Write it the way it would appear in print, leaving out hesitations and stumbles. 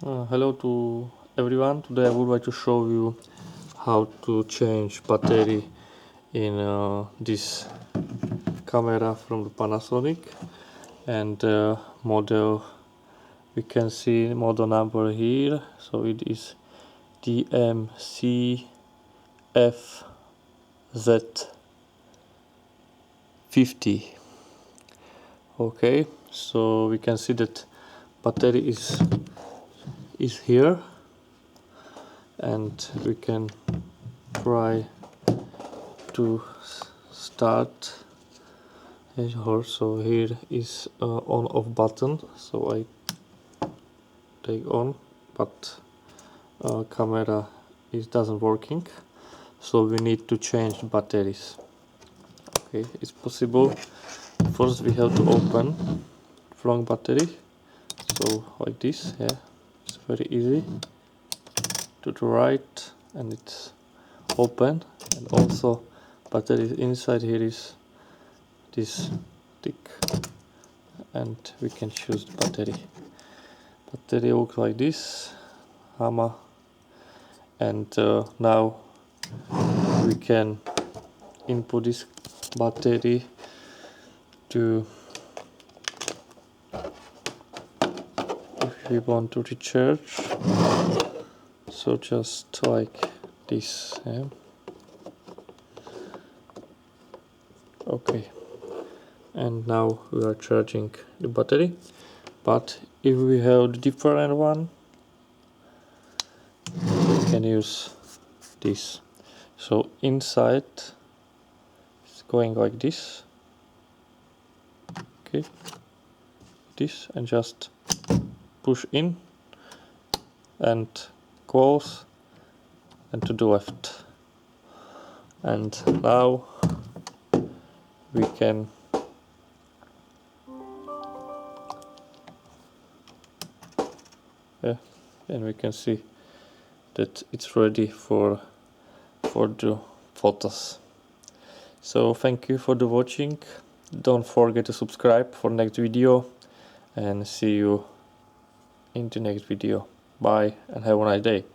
Hello to everyone. Today I would like to show you how to change battery in this camera from the Panasonic, and model we can see model number here, so it is DMC FZ50. Okay, so we can see that battery is here, and we can try to start. So here is on off button, so I take on, but camera doesn't working, so we need to change batteries. Okay, it's possible. First we have to open front battery, so like this. Yeah, it's very easy. To the right, and it's open, and also battery inside here is this thick, and we can choose the battery. Battery looks like this, hammer, and now we can input this battery to, if we want to recharge, so just like this. Yeah. Okay, and now we are charging the battery, but if we have the different one, we can use this. So inside it's going like this. Okay, this, and just push in and close, and to the left, and now we can and we can see that it's ready for the photos. So thank you for the watching. Don't forget to subscribe for next video, and see you in the next video. Bye, and have a nice day.